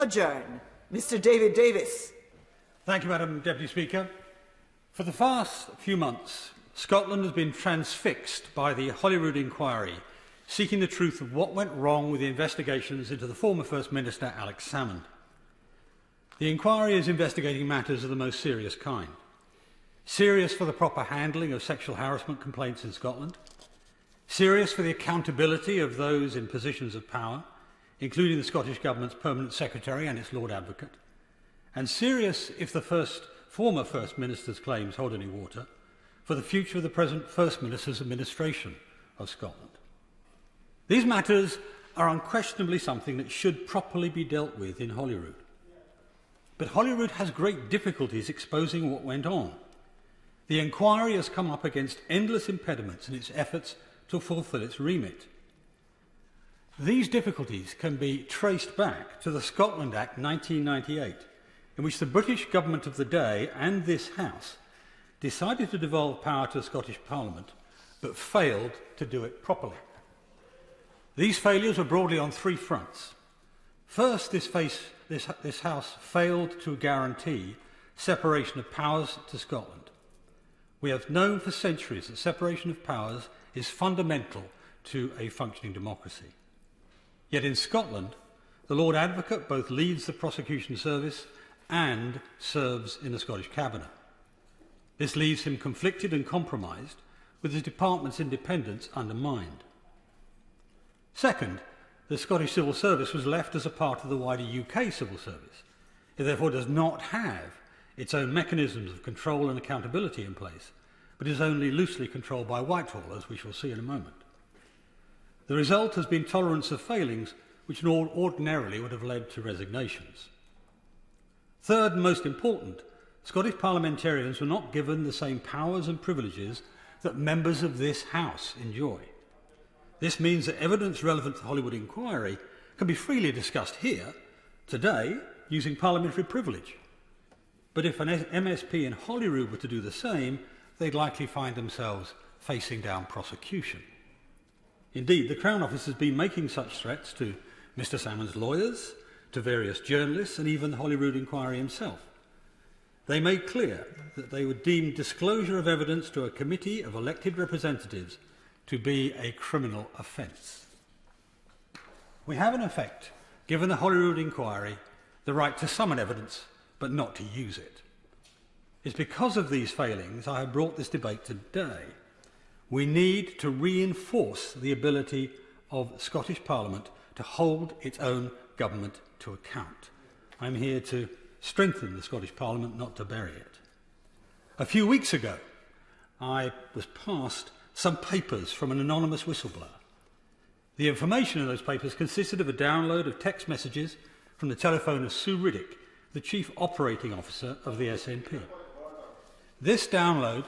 Adjourn. Mr. David Davis. Thank you, Madam Deputy Speaker. For the past few months, Scotland has been transfixed by the Holyrood inquiry, seeking the truth of what went wrong with the investigations into the former First Minister, Alex Salmond. The inquiry is investigating matters of the most serious kind. Serious for the proper handling of sexual harassment complaints in Scotland, serious for the accountability of those in positions of power, including the Scottish Government's Permanent Secretary and its Lord Advocate, and serious if the former First Minister's claims hold any water for the future of the present First Minister's administration of Scotland. These matters are unquestionably something that should properly be dealt with in Holyrood. But Holyrood has great difficulties exposing what went on. The inquiry has come up against endless impediments in its efforts to fulfil its remit. These difficulties can be traced back to the Scotland Act 1998, in which the British government of the day and this House decided to devolve power to the Scottish Parliament, but failed to do it properly. These failures were broadly on three fronts. First, this House failed to guarantee separation of powers to Scotland. We have known for centuries that separation of powers is fundamental to a functioning democracy. Yet in Scotland, the Lord Advocate both leads the prosecution service and serves in the Scottish Cabinet. This leaves him conflicted and compromised, with the department's independence undermined. Second, the Scottish Civil Service was left as a part of the wider UK civil service. It therefore does not have its own mechanisms of control and accountability in place, but is only loosely controlled by Whitehall, as we shall see in a moment. The result has been tolerance of failings which ordinarily would have led to resignations. Third, and most important, Scottish parliamentarians were not given the same powers and privileges that members of this House enjoy. This means that evidence relevant to the Holyrood inquiry can be freely discussed here, today, using parliamentary privilege. But if an MSP in Holyrood were to do the same, they'd likely find themselves facing down prosecution. Indeed, the Crown Office has been making such threats to Mr Salmond's lawyers, to various journalists, and even the Holyrood inquiry himself. They made clear that they would deem disclosure of evidence to a committee of elected representatives to be a criminal offence. We have, in effect, given the Holyrood inquiry the right to summon evidence, but not to use it. It's because of these failings I have brought this debate today. We need to reinforce the ability of the Scottish Parliament to hold its own government to account. I'm here to strengthen the Scottish Parliament, not to bury it. A few weeks ago, I was passed some papers from an anonymous whistleblower. The information in those papers consisted of a download of text messages from the telephone of Sue Riddick, the Chief Operating Officer of the SNP. This download...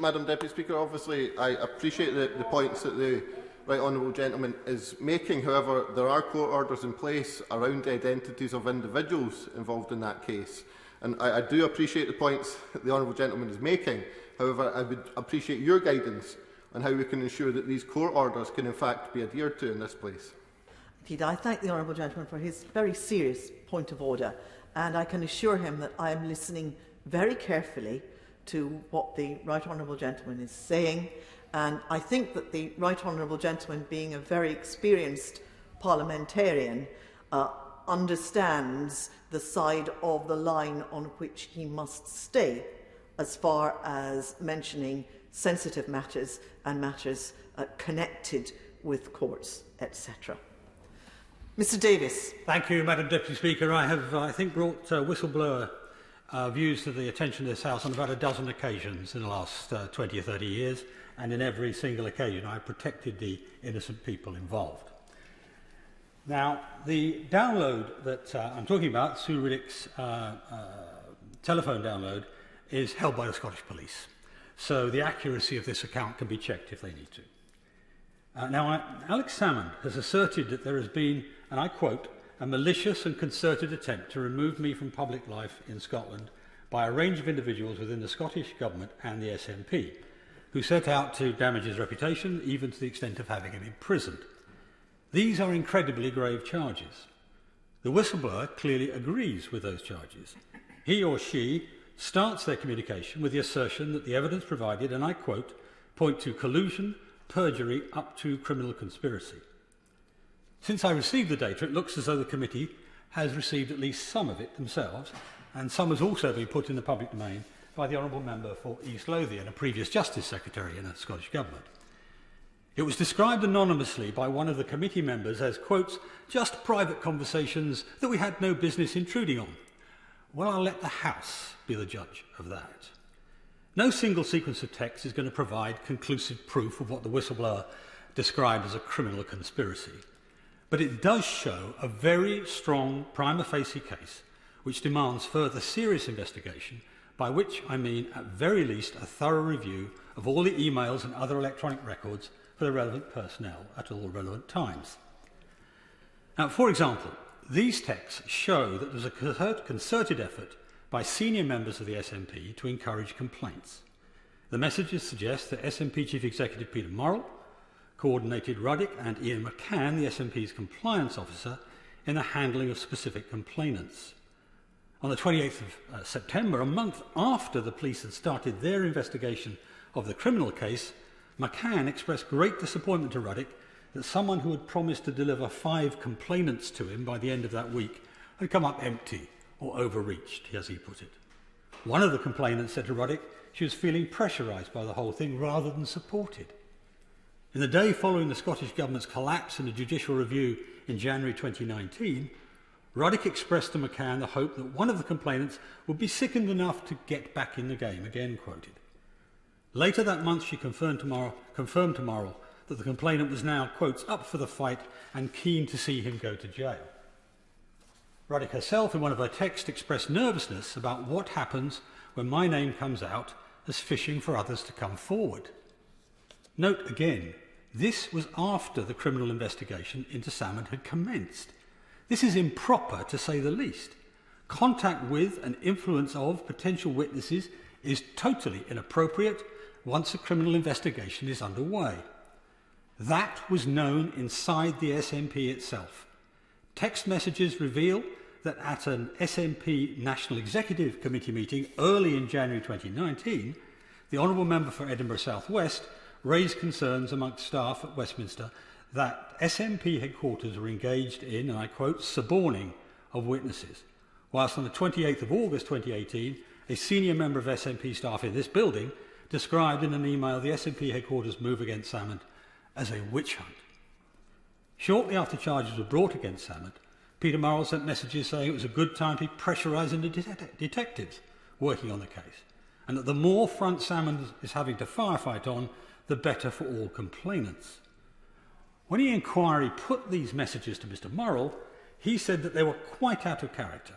Madam Deputy Speaker, obviously I appreciate the points that the Right Honourable Gentleman is making. However, there are court orders in place around the identities of individuals involved in that case. And I do appreciate the points that the Honourable Gentleman is making. However, I would appreciate your guidance on how we can ensure that these court orders can in fact be adhered to in this place. Indeed, I thank the Honourable Gentleman for his very serious point of order, and I can assure him that I am listening very carefully to what the Right Honourable Gentleman is saying, and I think that the Right Honourable Gentleman, being a very experienced parliamentarian, understands the side of the line on which he must stay as far as mentioning sensitive matters and matters connected with courts, etc. Mr Davis. Thank you, Madam Deputy Speaker. I have, I think, brought whistleblower views to the attention of this House on about a dozen occasions in the last 20 or 30 years, and in every single occasion I protected the innocent people involved. Now, the download that I'm talking about, Sue Riddick's telephone download, is held by the Scottish Police. So the accuracy of this account can be checked if they need to. Now, Alex Salmond has asserted that there has been, and I quote, a malicious and concerted attempt to remove me from public life in Scotland by a range of individuals within the Scottish Government and the SNP, who set out to damage his reputation, even to the extent of having him imprisoned. These are incredibly grave charges. The whistleblower clearly agrees with those charges. He or she starts their communication with the assertion that the evidence provided, and I quote, point to collusion, perjury, up to criminal conspiracy. Since I received the data, it looks as though the committee has received at least some of it themselves, and some has also been put in the public domain by the Honourable Member for East Lothian, a previous Justice Secretary in a Scottish Government. It was described anonymously by one of the committee members as, quotes, just private conversations that we had no business intruding on. Well, I'll let the House be the judge of that. No single sequence of text is going to provide conclusive proof of what the whistleblower described as a criminal conspiracy. But it does show a very strong prima facie case which demands further serious investigation, by which I mean at very least a thorough review of all the emails and other electronic records for the relevant personnel at all relevant times. Now, for example, these texts show that there's a concerted effort by senior members of the SNP to encourage complaints. The messages suggest that SNP Chief Executive Peter Murrell coordinated Ruddick and Ian McCann, the SNP's compliance officer, in the handling of specific complainants. On the 28th of September, a month after the police had started their investigation of the criminal case, McCann expressed great disappointment to Ruddick that someone who had promised to deliver 5 complainants to him by the end of that week had come up empty or overreached, as he put it. One of the complainants said to Ruddick she was feeling pressurised by the whole thing rather than supported. In the day following the Scottish Government's collapse in a judicial review in January 2019, Ruddick expressed to McCann the hope that one of the complainants would be sickened enough to get back in the game, again quoted. Later that month, she confirmed to Murrell that the complainant was now, quotes, up for the fight and keen to see him go to jail. Ruddick herself, in one of her texts, expressed nervousness about what happens when my name comes out as fishing for others to come forward. Note again, this was after the criminal investigation into Salmond had commenced. This is improper, to say the least. Contact with and influence of potential witnesses is totally inappropriate once a criminal investigation is underway. That was known inside the SNP itself. Text messages reveal that at an SNP National Executive Committee meeting early in January 2019, the Honourable Member for Edinburgh South West raised concerns amongst staff at Westminster that SNP headquarters were engaged in, and I quote, suborning of witnesses, whilst on the 28th of August 2018, a senior member of SNP staff in this building described in an email the SNP headquarters move against Salmond as a witch hunt. Shortly after charges were brought against Salmond, Peter Murrell sent messages saying it was a good time to be pressurising the detectives working on the case, and that the more front Salmond is having to firefight on, the better for all complainants. When the inquiry put these messages to Mr. Murrell, he said that they were quite out of character.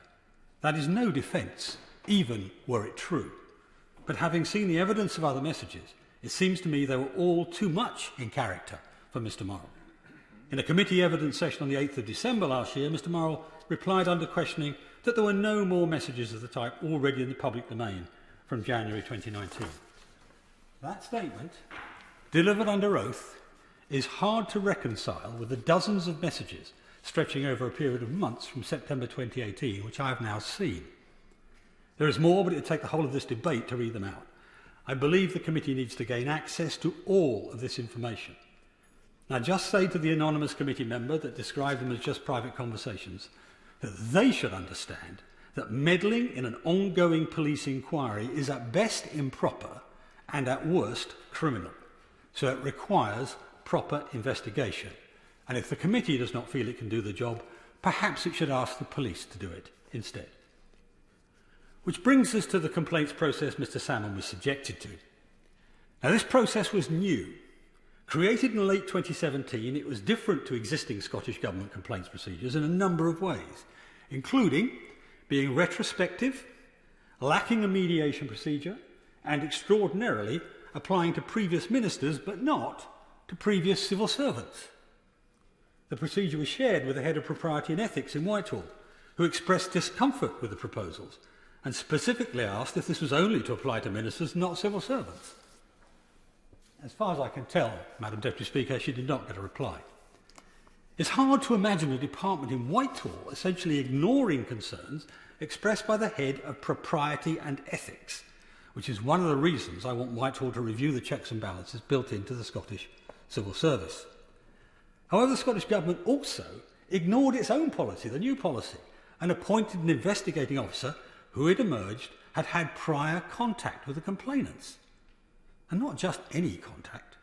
That is no defence, even were it true. But having seen the evidence of other messages, it seems to me they were all too much in character for Mr. Murrell. In a committee evidence session on the 8th of December last year, Mr. Murrell replied under questioning that there were no more messages of the type already in the public domain from January 2019. That statement, delivered under oath, is hard to reconcile with the dozens of messages stretching over a period of months from September 2018, which I have now seen. There is more, but it would take the whole of this debate to read them out. I believe the committee needs to gain access to all of this information. Now, just say to the anonymous committee member that described them as just private conversations that they should understand that meddling in an ongoing police inquiry is at best improper and at worst criminal. So it requires proper investigation. And if the committee does not feel it can do the job, perhaps it should ask the police to do it instead. Which brings us to the complaints process Mr. Salmond was subjected to. Now, this process was new. Created in late 2017, it was different to existing Scottish Government complaints procedures in a number of ways, including being retrospective, lacking a mediation procedure, and extraordinarily applying to previous ministers but not to previous civil servants. The procedure was shared with the head of propriety and ethics in Whitehall, who expressed discomfort with the proposals and specifically asked if this was only to apply to ministers, not civil servants. As far as I can tell, Madam Deputy Speaker, she did not get a reply. It's hard to imagine a department in Whitehall essentially ignoring concerns expressed by the head of propriety and ethics, which is one of the reasons I want Whitehall to review the checks and balances built into the Scottish civil service. However, the Scottish Government also ignored its own policy, the new policy, and appointed an investigating officer who, it emerged, had had prior contact with the complainants. And not just any contact.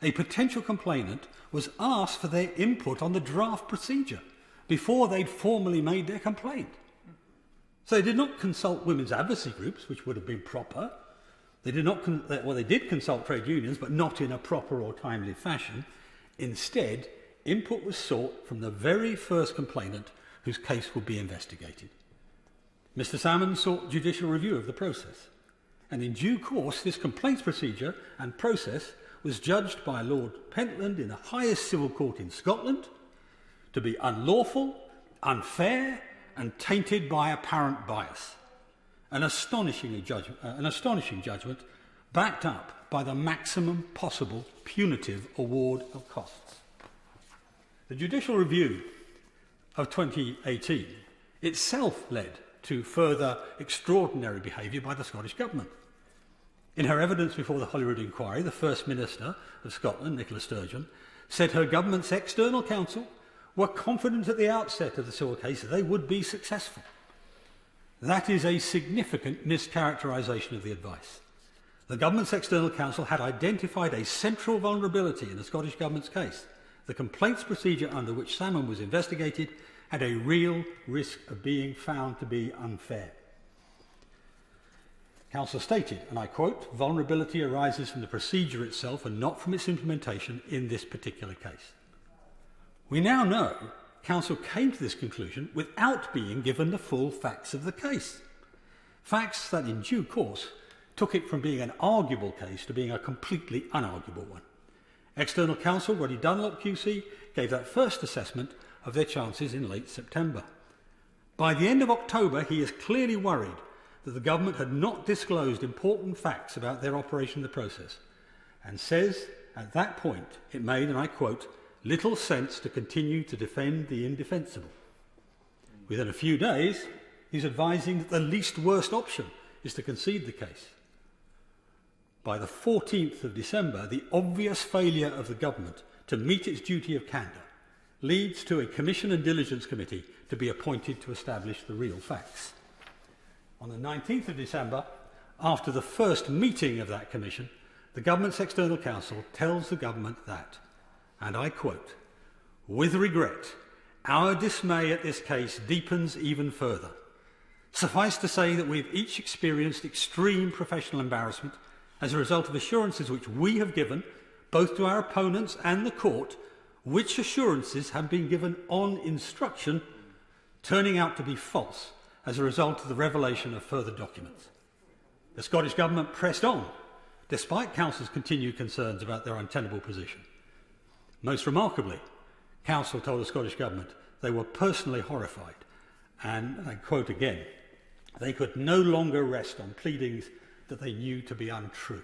A potential complainant was asked for their input on the draft procedure before they'd formally made their complaint. So they did not consult women's advocacy groups, which would have been proper. They did consult trade unions, but not in a proper or timely fashion. Instead, input was sought from the very first complainant whose case would be investigated. Mr. Salmond sought judicial review of the process, and in due course this complaints procedure and process was judged by Lord Pentland in the highest civil court in Scotland to be unlawful, unfair and tainted by apparent bias. An astonishing judgment backed up by the maximum possible punitive award of costs. The judicial review of 2018 itself led to further extraordinary behaviour by the Scottish Government. In her evidence before the Holyrood inquiry, the First Minister of Scotland, Nicola Sturgeon, said her government's external counsel were confident at the outset of the civil case that they would be successful. That is a significant mischaracterisation of the advice. The government's external counsel had identified a central vulnerability in the Scottish Government's case. The complaints procedure under which Salmond was investigated had a real risk of being found to be unfair. Counsel stated, and I quote, "Vulnerability arises from the procedure itself and not from its implementation in this particular case." We now know Counsel came to this conclusion without being given the full facts of the case. Facts that in due course took it from being an arguable case to being a completely unarguable one. External counsel Roddy Dunlop QC gave that first assessment of their chances in late September. By the end of October, he is clearly worried that the government had not disclosed important facts about their operation of the process, and says at that point it made, and I quote, "little sense to continue to defend the indefensible." Within a few days, he's advising that the least worst option is to concede the case. By the 14th of December, the obvious failure of the government to meet its duty of candour leads to a Commission and Diligence Committee to be appointed to establish the real facts. On the 19th of December, after the first meeting of that commission, the government's external counsel tells the government that, and I quote, "With regret, our dismay at this case deepens even further. Suffice to say that we have each experienced extreme professional embarrassment as a result of assurances which we have given, both to our opponents and the court, which assurances have been given on instruction, turning out to be false as a result of the revelation of further documents." The Scottish Government pressed on, despite Council's continued concerns about their untenable position. Most remarkably, Council told the Scottish Government they were personally horrified, and I quote again, "they could no longer rest on pleadings that they knew to be untrue."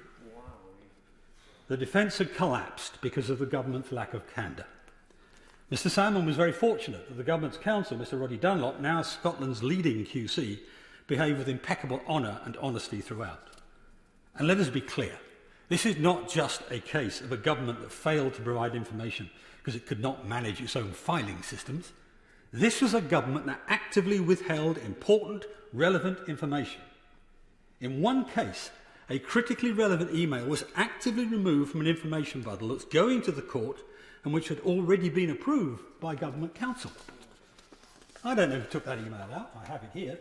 The defence had collapsed because of the government's lack of candour. Mr. Salmond was very fortunate that the government's counsel, Mr. Roddy Dunlop, now Scotland's leading QC, behaved with impeccable honour and honesty throughout. And let us be clear, this is not just a case of a government that failed to provide information because it could not manage its own filing systems. This was a government that actively withheld important, relevant information. In one case, a critically relevant email was actively removed from an information bundle that's going to the court and which had already been approved by government counsel. I don't know who took that email out. I have it here.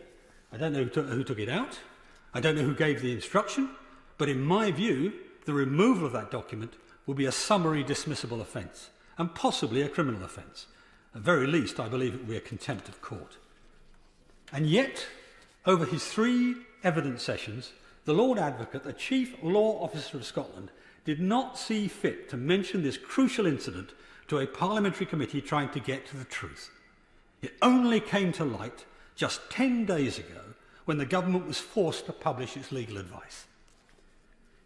I don't know who took it out. I don't know who gave the instruction. But in my view, the removal of that document will be a summary dismissible offence and possibly a criminal offence. At very least, I believe it will be a contempt of court. And yet, over his 3 evidence sessions, the Lord Advocate, the Chief Law Officer of Scotland, did not see fit to mention this crucial incident to a parliamentary committee trying to get to the truth. It only came to light just 10 days ago when the government was forced to publish its legal advice.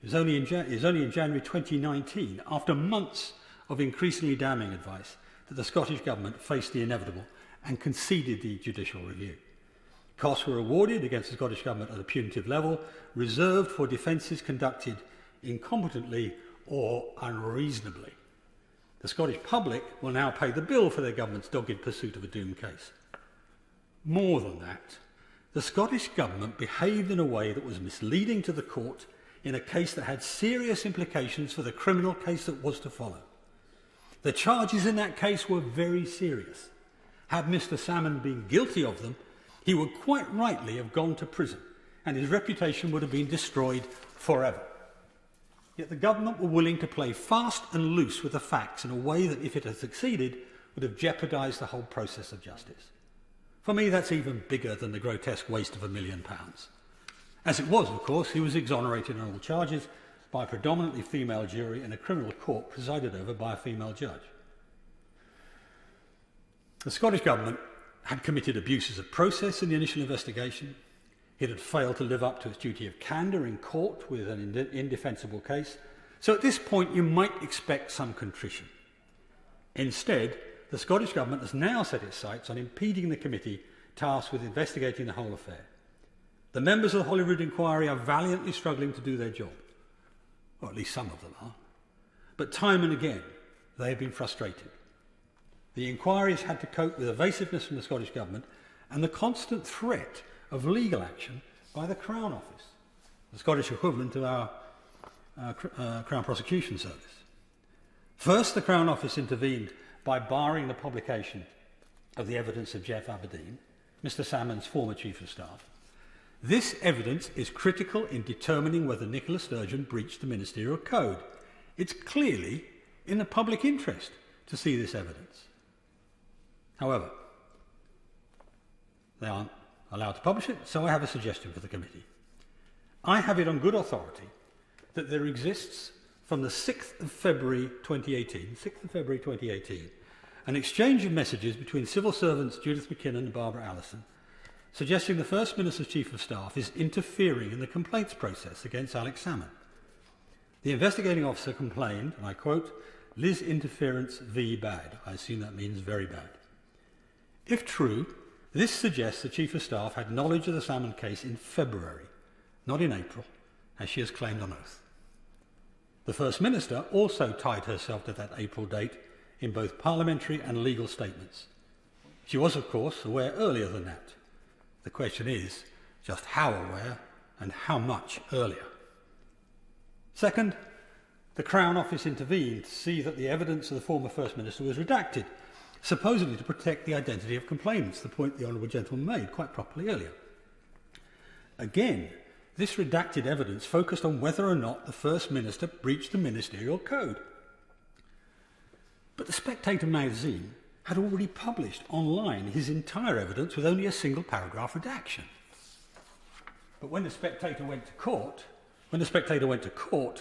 It was only in January 2019, after months of increasingly damning advice, that the Scottish Government faced the inevitable and conceded the judicial review. Costs were awarded against the Scottish Government at a punitive level, reserved for defences conducted incompetently or unreasonably. The Scottish public will now pay the bill for their government's dogged pursuit of a doomed case. More than that, the Scottish Government behaved in a way that was misleading to the court in a case that had serious implications for the criminal case that was to follow. The charges in that case were very serious. Had Mr. Salmond been guilty of them, he would quite rightly have gone to prison, and his reputation would have been destroyed forever. Yet the government were willing to play fast and loose with the facts in a way that, if it had succeeded, would have jeopardised the whole process of justice. For me, that's even bigger than the grotesque waste of £1 million. As it was, of course, he was exonerated on all charges by a predominantly female jury in a criminal court presided over by a female judge. The Scottish Government had committed abuses of process in the initial investigation. It had failed to live up to its duty of candour in court with an indefensible case. So at this point, you might expect some contrition. Instead, the Scottish Government has now set its sights on impeding the committee tasked with investigating the whole affair. The members of the Holyrood inquiry are valiantly struggling to do their job, or at least some of them are. But time and again, they have been frustrated. The inquiry has had to cope with evasiveness from the Scottish Government and the constant threat of legal action by the Crown Office, the Scottish equivalent to our Crown Prosecution Service. First, the Crown Office intervened by barring the publication of the evidence of Jeff Aberdeen, Mr. Salmond's former Chief of Staff. This evidence is critical in determining whether Nicola Sturgeon breached the ministerial code. It's clearly in the public interest to see this evidence. However, they aren't allowed to publish it, so I have a suggestion for the committee. I have it on good authority that there exists, from the 6th of February 2018, an exchange of messages between civil servants Judith McKinnon and Barbara Allison, suggesting the First Minister's Chief of Staff is interfering in the complaints process against Alex Salmond. The investigating officer complained, and I quote, "Liz interference v bad." I assume that means very bad. If true, this suggests the Chief of Staff had knowledge of the Salmond case in February, not in April, as she has claimed on oath. The First Minister also tied herself to that April date in both parliamentary and legal statements. She was, of course, aware earlier than that. The question is just how aware and how much earlier. Second, the Crown Office intervened to see that the evidence of the former First Minister was redacted, supposedly to protect the identity of complainants, the point the Honourable Gentleman made quite properly earlier. Again, this redacted evidence focused on whether or not the First Minister breached the ministerial code. But the Spectator magazine had already published online his entire evidence with only a single paragraph redaction. But when the Spectator went to court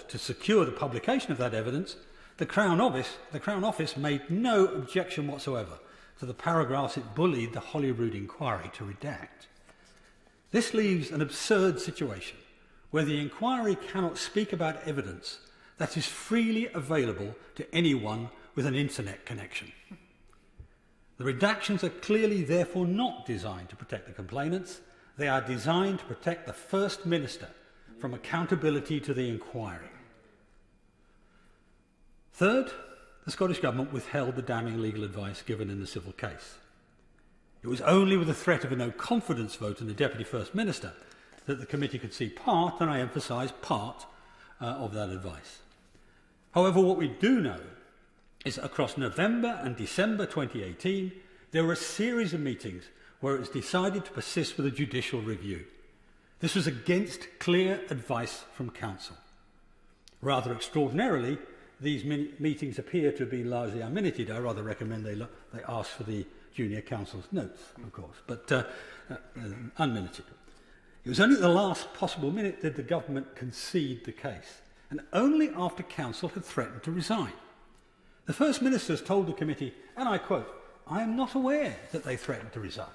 to secure the publication of that evidence, the Crown Office made no objection whatsoever to the paragraphs it bullied the Holyrood inquiry to redact. This leaves an absurd situation where the inquiry cannot speak about evidence that is freely available to anyone with an internet connection. The redactions are clearly therefore not designed to protect the complainants. They are designed to protect the First Minister from accountability to the inquiry. Third, the Scottish Government withheld the damning legal advice given in the civil case. It was only with the threat of a no-confidence vote in the Deputy First Minister that the committee could see part, and I emphasise part, of that advice. However, what we do know is that across November and December 2018, there were a series of meetings where it was decided to persist with a judicial review. This was against clear advice from Council. Rather extraordinarily, these meetings appear to have been largely unminuted. I rather recommend they ask for the junior council's notes, of course, but unminuted. It was only at the last possible minute that the government concede the case, and only after Council had threatened to resign. The First Minister has told the committee, and I quote, "I am not aware that they threatened to resign."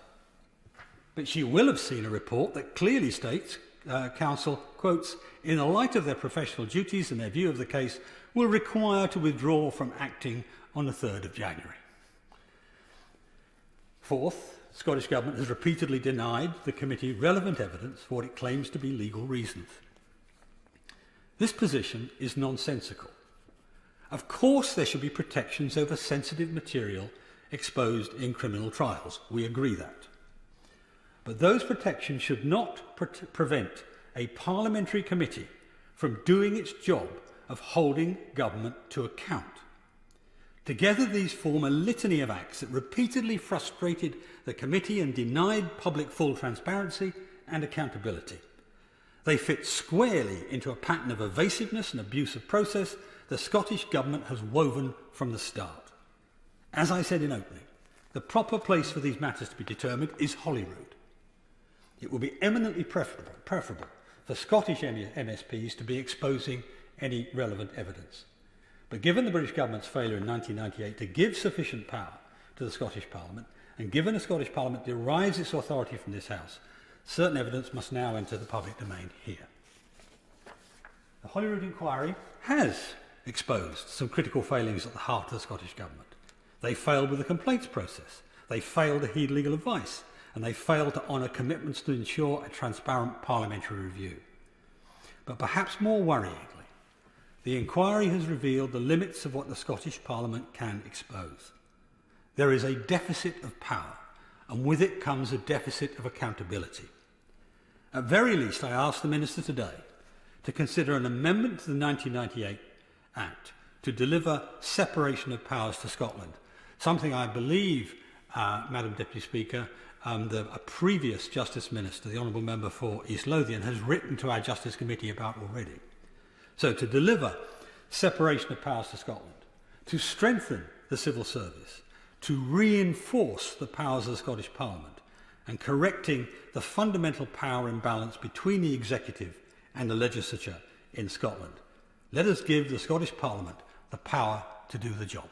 But she will have seen a report that clearly states Council, quotes, "in the light of their professional duties and their view of the case, will require to withdraw from acting on the 3rd of January. Fourth, the Scottish Government has repeatedly denied the committee relevant evidence for what it claims to be legal reasons. This position is nonsensical. Of course there should be protections over sensitive material exposed in criminal trials. We agree that. But those protections should not prevent a parliamentary committee from doing its job of holding government to account. Together these form a litany of acts that repeatedly frustrated the committee and denied public full transparency and accountability. They fit squarely into a pattern of evasiveness and abuse of process the Scottish Government has woven from the start. As I said in opening, the proper place for these matters to be determined is Holyrood. It will be eminently preferable for Scottish MSPs to be exposing any relevant evidence. But given the British Government's failure in 1998 to give sufficient power to the Scottish Parliament, and given the Scottish Parliament derives its authority from this House, certain evidence must now enter the public domain here. The Holyrood inquiry has exposed some critical failings at the heart of the Scottish Government. They failed with the complaints process, they failed to heed legal advice, and they failed to honour commitments to ensure a transparent parliamentary review. But perhaps more worryingly, the inquiry has revealed the limits of what the Scottish Parliament can expose. There is a deficit of power, and with it comes a deficit of accountability. At very least, I ask the Minister today to consider an amendment to the 1998 Act to deliver separation of powers to Scotland, something I believe, Madam Deputy Speaker, a previous Justice Minister, the Honourable Member for East Lothian, has written to our Justice Committee about already. So to deliver separation of powers to Scotland, to strengthen the civil service, to reinforce the powers of the Scottish Parliament, and correcting the fundamental power imbalance between the executive and the legislature in Scotland. Let us give the Scottish Parliament the power to do the job.